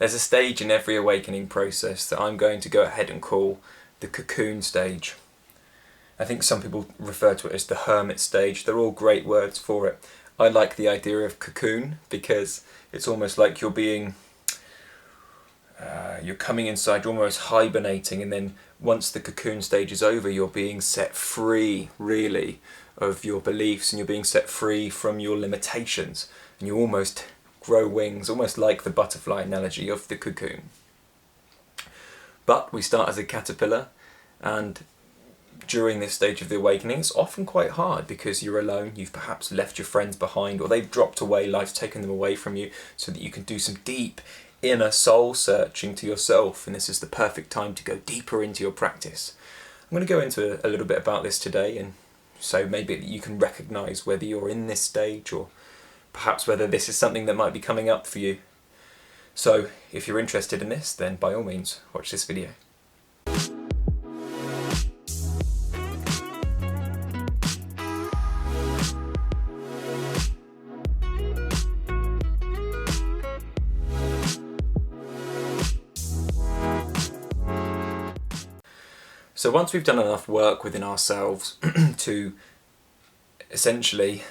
There's a stage in every awakening process that I'm going to go ahead and call the cocoon stage. I think some people refer to it as the hermit stage. They're all great words for it. I like the idea of cocoon because it's almost like you're coming inside, you're almost hibernating, and then once the cocoon stage is over, you're being set free, really, of your beliefs, and you're being set free from your limitations, and you almost grow wings, almost like the butterfly analogy of the cocoon. But we start as a caterpillar, and during this stage of the awakening, it's often quite hard because you're alone, you've perhaps left your friends behind, or they've dropped away, life's taken them away from you, so that you can do some deep inner soul searching to yourself, and this is the perfect time to go deeper into your practice. I'm going to go into a little bit about this today, and so maybe you can recognise whether you're in this stage, or perhaps whether this is something that might be coming up for you. So if you're interested in this, then by all means watch this video. So once we've done enough work within ourselves to essentially,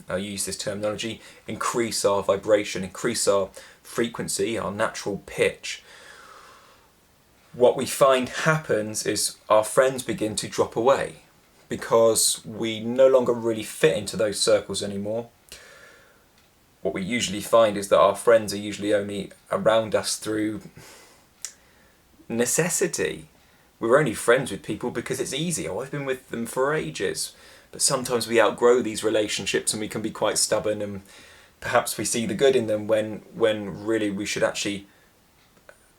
I'll use this terminology, increase our vibration, increase our frequency, our natural pitch, what we find happens is our friends begin to drop away because we no longer really fit into those circles anymore. What we usually find is that our friends are usually only around us through necessity. We're only friends with people because it's easy. Oh, I've been with them for ages. But sometimes we outgrow these relationships and we can be quite stubborn, and perhaps we see the good in them when really we should actually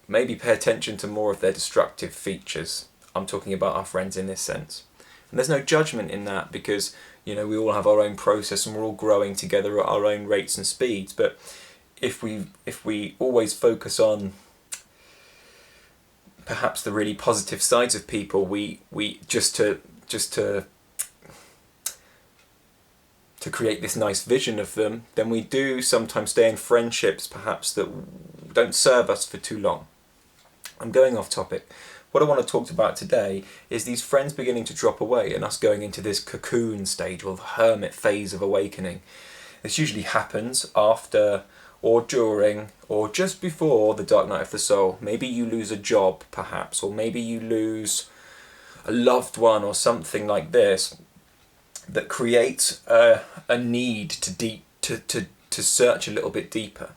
maybe pay attention to more of their destructive features. I'm talking about our friends in this sense. And there's no judgment in that because, you know, we all have our own process and we're all growing together at our own rates and speeds. But if we always focus on perhaps the really positive sides of people, we just to create this nice vision of them, then we do sometimes stay in friendships perhaps that don't serve us for too long. I'm going off topic. What I want to talk about today is these friends beginning to drop away and us going into this cocoon stage or the hermit phase of awakening. This usually happens after or during or just before the dark night of the soul. Maybe you lose a job perhaps, or maybe you lose a loved one or something like this that creates a need to search a little bit deeper.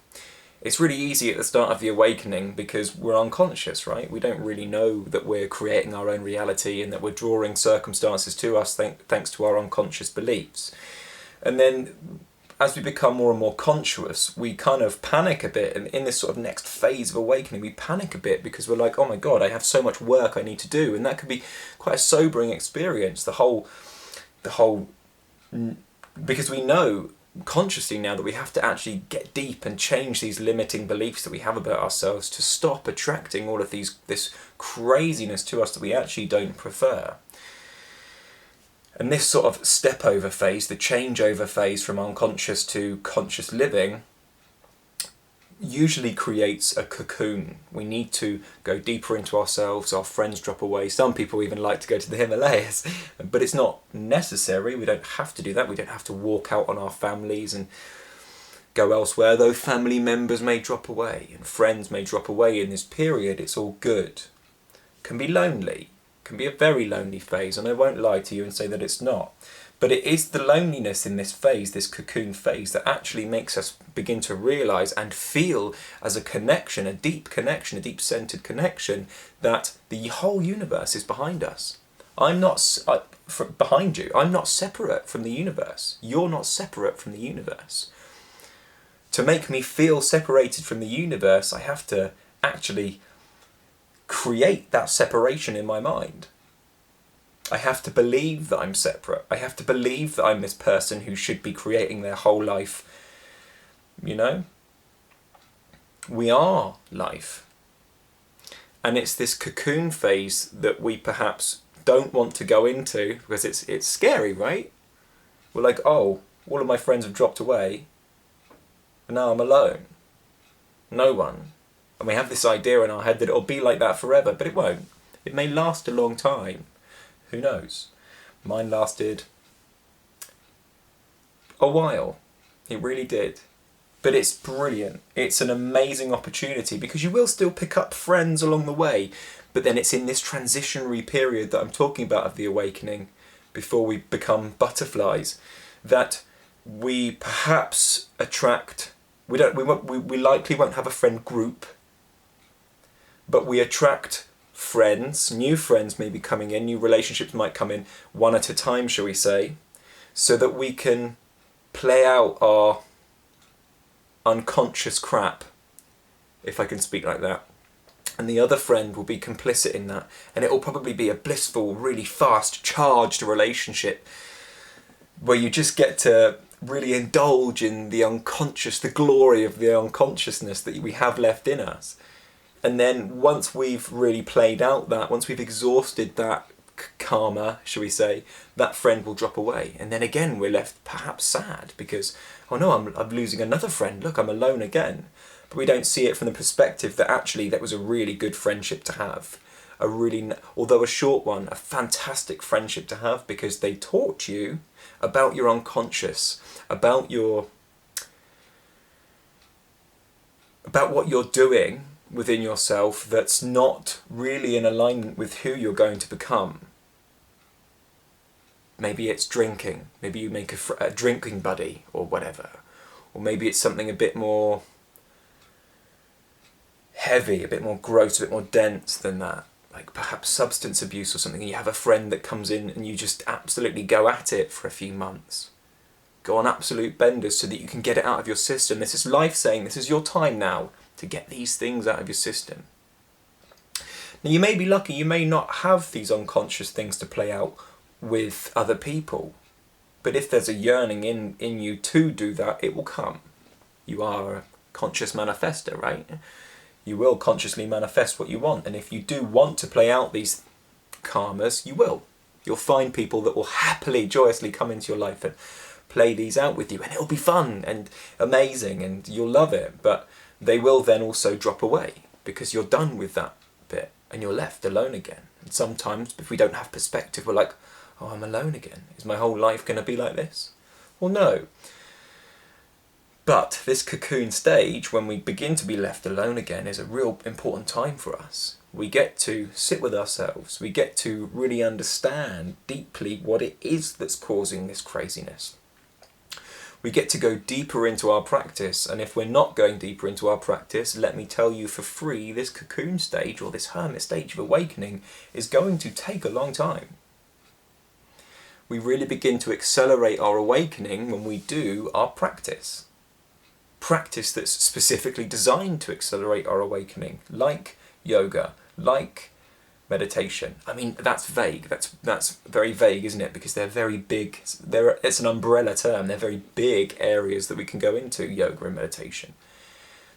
It's really easy at the start of the awakening because we're unconscious, right? We don't really know that we're creating our own reality and that we're drawing circumstances to us thanks to our unconscious beliefs. And then as we become more and more conscious, we kind of panic a bit, and in this sort of next phase of awakening, we panic a bit because we're like, oh my God, I have so much work I need to do, and that can be quite a sobering experience. The whole, because we know consciously now that we have to actually get deep and change these limiting beliefs that we have about ourselves to stop attracting all of this craziness to us that we actually don't prefer. And this sort of step over phase, the changeover phase from unconscious to conscious living, usually creates a cocoon. We need to go deeper into ourselves, our friends drop away. Some people even like to go to the Himalayas, but it's not necessary. We don't have to do that. We don't have to walk out on our families and go elsewhere, though family members may drop away and friends may drop away in this period. It's all good. It can be lonely. Can be a very lonely phase, and I won't lie to you and say that it's not, but it is the loneliness in this phase, this cocoon phase, that actually makes us begin to realise and feel as a connection, a deep centred connection, that the whole universe is behind us. I'm not behind you. I'm not separate from the universe. You're not separate from the universe. To make me feel separated from the universe, I have to actually create that separation in my mind. I have to believe that I'm separate. I have to believe that I'm this person who should be creating their whole life. You know? We are life. And it's this cocoon phase that we perhaps don't want to go into because it's scary, right? We're like, oh, all of my friends have dropped away and now I'm alone. No one. And we have this idea in our head that it'll be like that forever, but it won't. It may last a long time. Who knows? Mine lasted a while. It really did. But it's brilliant. It's an amazing opportunity because you will still pick up friends along the way, but then it's in this transitionary period that I'm talking about of the awakening, before we become butterflies, that we perhaps attract. We likely won't have a friend group, but we attract friends. New friends may be coming in. New relationships might come in, one at a time, shall we say, so that we can play out our unconscious crap, if I can speak like that. And the other friend will be complicit in that, and it will probably be a blissful, really fast, charged relationship where you just get to really indulge in the unconscious, the glory of the unconsciousness that we have left in us. And then once we've really played out that, once we've exhausted that karma, shall we say, that friend will drop away. And then again we're left perhaps sad because, oh no, I'm losing another friend, look, I'm alone again. But we don't see it from the perspective that actually that was a really good friendship to have. A really, although a short one, a fantastic friendship to have, because they taught you about your unconscious, about what you're doing within yourself that's not really in alignment with who you're going to become. Maybe it's drinking, maybe you make a drinking buddy or whatever, or maybe it's something a bit more heavy, a bit more gross, a bit more dense than that, like perhaps substance abuse or something. You have a friend that comes in and you just absolutely go at it for a few months, go on absolute benders so that you can get it out of your system. This is life saying, this is your time now to get these things out of your system. Now you may be lucky, you may not have these unconscious things to play out with other people, but if there's a yearning in you to do that, it will come. You are a conscious manifester, right? You will consciously manifest what you want, and if you do want to play out these karmas, you will. You'll find people that will happily, joyously come into your life and play these out with you, and it'll be fun and amazing and you'll love it, but they will then also drop away because you're done with that bit and you're left alone again. And sometimes if we don't have perspective, we're like, oh, I'm alone again. Is my whole life going to be like this? Well, no. But this cocoon stage, when we begin to be left alone again, is a real important time for us. We get to sit with ourselves. We get to really understand deeply what it is that's causing this craziness. We get to go deeper into our practice, and if we're not going deeper into our practice, let me tell you for free, this cocoon stage, or this hermit stage of awakening, is going to take a long time. We really begin to accelerate our awakening when we do our practice. Practice that's specifically designed to accelerate our awakening, like yoga, like meditation. I mean, that's vague. That's very vague, isn't it? Because they're very big. It's an umbrella term. They're very big areas that we can go into, yoga and meditation.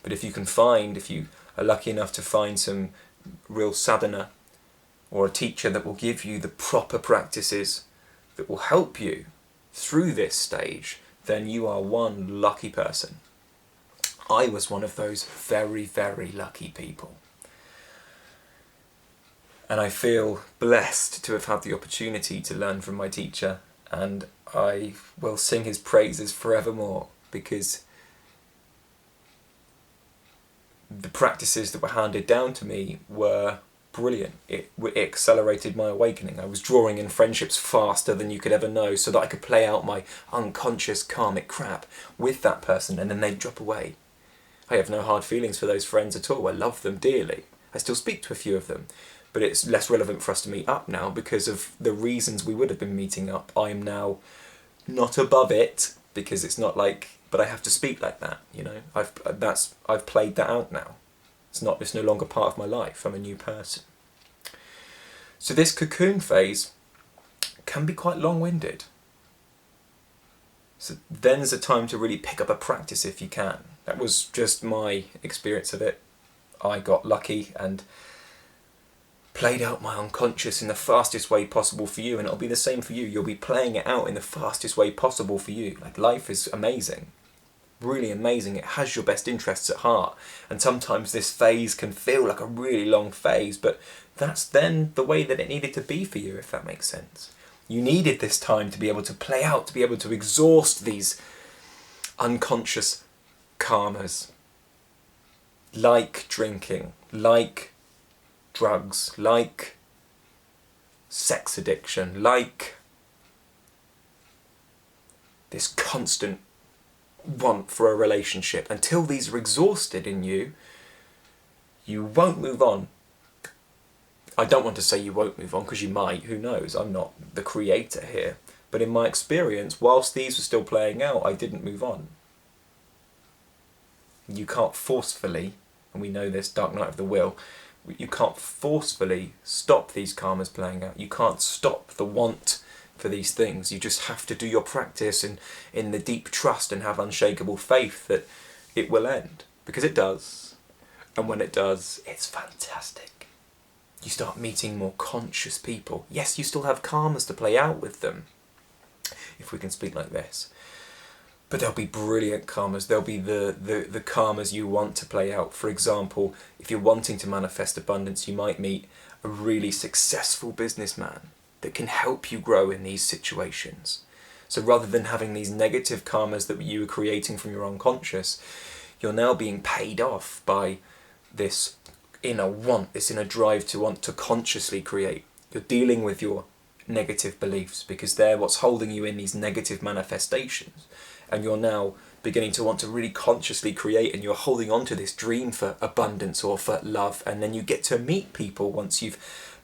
But if you are lucky enough to find some real sadhana or a teacher that will give you the proper practices that will help you through this stage, then you are one lucky person. I was one of those very, very lucky people. And I feel blessed to have had the opportunity to learn from my teacher, and I will sing his praises forevermore, because the practices that were handed down to me were brilliant. It accelerated my awakening. I was drawing in friendships faster than you could ever know, so that I could play out my unconscious karmic crap with that person, and then they'd drop away. I have no hard feelings for those friends at all. I love them dearly. I still speak to a few of them, but it's less relevant for us to meet up now because of the reasons we would have been meeting up. I'm now not above it, because it's not like, but I have to speak like that, you know. I've played that out now. It's no longer part of my life. I'm a new person. So this cocoon phase can be quite long-winded. So then's a time to really pick up a practice if you can. That was just my experience of it. I got lucky and played out my unconscious in the fastest way possible for you, and it'll be the same for you. You'll be playing it out in the fastest way possible for you. Like, life is amazing. really amazing. It has your best interests at heart. And sometimes this phase can feel like a really long phase, but that's then the way that it needed to be for you, if that makes sense. You needed this time to be able to play out, to be able to exhaust these unconscious karmas, like drinking, like drugs, like sex addiction, like this constant want for a relationship. Until these are exhausted in you, you won't move on. I don't want to say you won't move on, because you might, who knows, I'm not the creator here. But in my experience, whilst these were still playing out, I didn't move on. You can't forcefully, and we know this, Dark Night of the Will, you can't forcefully stop these karmas playing out. You can't stop the want for these things. You just have to do your practice in the deep trust and have unshakable faith that it will end. Because it does. And when it does, it's fantastic. You start meeting more conscious people. Yes, you still have karmas to play out with them, if we can speak like this. But there'll be brilliant karmas. There'll be the karmas you want to play out. For example, if you're wanting to manifest abundance, you might meet a really successful businessman that can help you grow in these situations. So rather than having these negative karmas that you were creating from your unconscious, you're now being paid off by this inner want, this inner drive to want to consciously create. You're dealing with your negative beliefs because they're what's holding you in these negative manifestations. And you're now beginning to want to really consciously create, and you're holding on to this dream for abundance or for love. And then you get to meet people once you've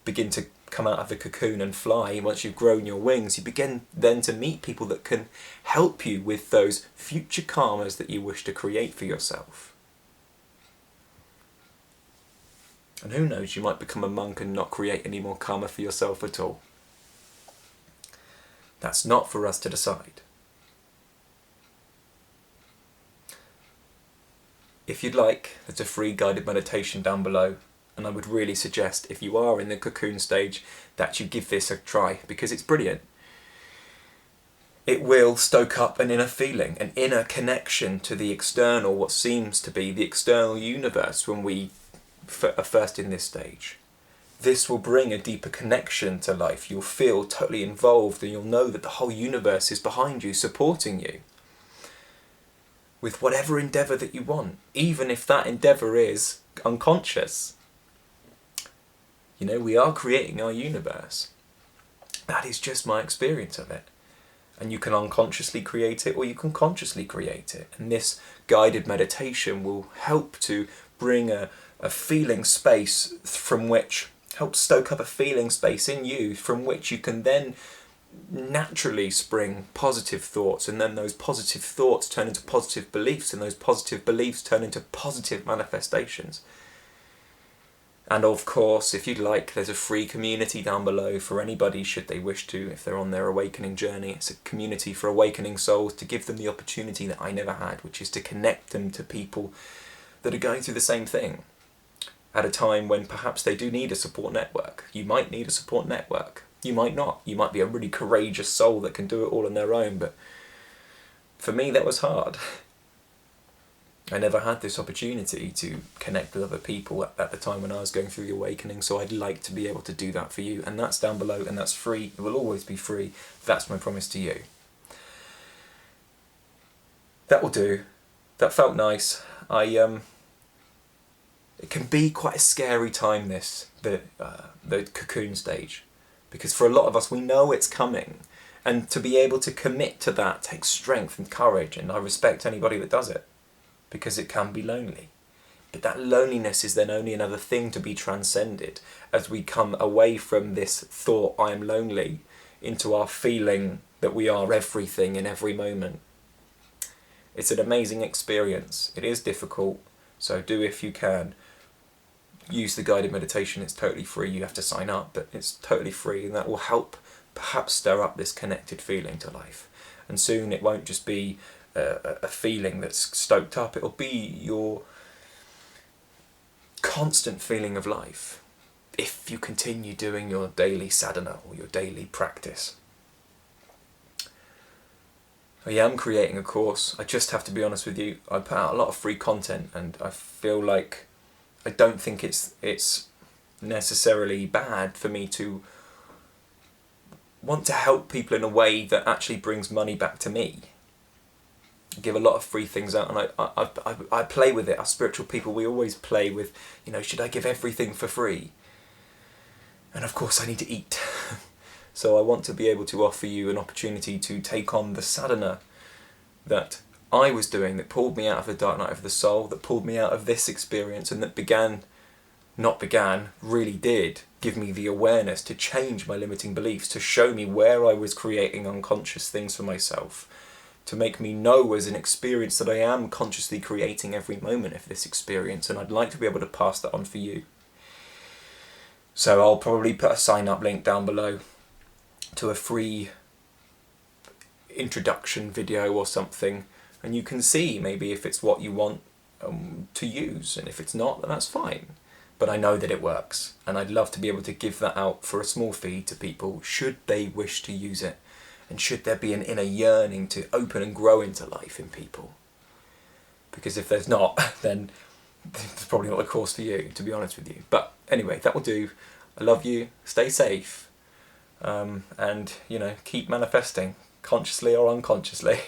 begin to come out of the cocoon and fly. Once you've grown your wings, you begin then to meet people that can help you with those future karmas that you wish to create for yourself. And who knows, you might become a monk and not create any more karma for yourself at all. That's not for us to decide. If you'd like, there's a free guided meditation down below, and I would really suggest, if you are in the cocoon stage, that you give this a try, because it's brilliant. It will stoke up an inner feeling, an inner connection to the external, what seems to be the external universe when we are first in this stage. This will bring a deeper connection to life. You'll feel totally involved, and you'll know that the whole universe is behind you, supporting you with whatever endeavour that you want, even if that endeavour is unconscious. You know, we are creating our universe. That is just my experience of it. And you can unconsciously create it, or you can consciously create it. And this guided meditation will help to bring a feeling space from which, help stoke up a feeling space in you from which you can then naturally spring positive thoughts, and then those positive thoughts turn into positive beliefs, and those positive beliefs turn into positive manifestations. And of course, if you'd like, there's a free community down below for anybody should they wish to, if they're on their awakening journey. It's a community for awakening souls to give them the opportunity that I never had, which is to connect them to people that are going through the same thing at a time when perhaps they do need a support network. You might need a support network. You might not. You might be a really courageous soul that can do it all on their own, but for me that was hard. I never had this opportunity to connect with other people at the time when I was going through the awakening, so I'd like to be able to do that for you, and that's down below, and that's free. It will always be free. That's my promise to you. That will do. That felt nice. It can be quite a scary time, the cocoon stage. Because for a lot of us, we know it's coming. And to be able to commit to that takes strength and courage. And I respect anybody that does it. Because it can be lonely. But that loneliness is then only another thing to be transcended. As we come away from this thought, I am lonely, into our feeling that we are everything in every moment. It's an amazing experience. It is difficult. So do if you can. Use the guided meditation. It's totally free. You have to sign up, but it's totally free, and that will help perhaps stir up this connected feeling to life. And soon it won't just be a feeling that's stoked up. It'll be your constant feeling of life if you continue doing your daily sadhana or your daily practice. I am creating a course. I just have to be honest with you. I put out a lot of free content, and I feel like I don't think it's necessarily bad for me to want to help people in a way that actually brings money back to me. I give a lot of free things out, and I play with it. Us spiritual people, we always play with, should I give everything for free? And of course I need to eat. So I want to be able to offer you an opportunity to take on the sadhana that I was doing, that pulled me out of the dark night of the soul, that pulled me out of this experience, and that really did give me the awareness to change my limiting beliefs, to show me where I was creating unconscious things for myself, to make me know as an experience that I am consciously creating every moment of this experience, and I'd like to be able to pass that on for you. So I'll probably put a sign-up link down below to a free introduction video or something, and you can see maybe if it's what you want to use, and if it's not, then that's fine. But I know that it works, and I'd love to be able to give that out for a small fee to people should they wish to use it, and should there be an inner yearning to open and grow into life in people. Because if there's not, then it's probably not a course for you, to be honest with you. But anyway, that will do. I love you, stay safe, and keep manifesting, consciously or unconsciously.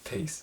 Peace.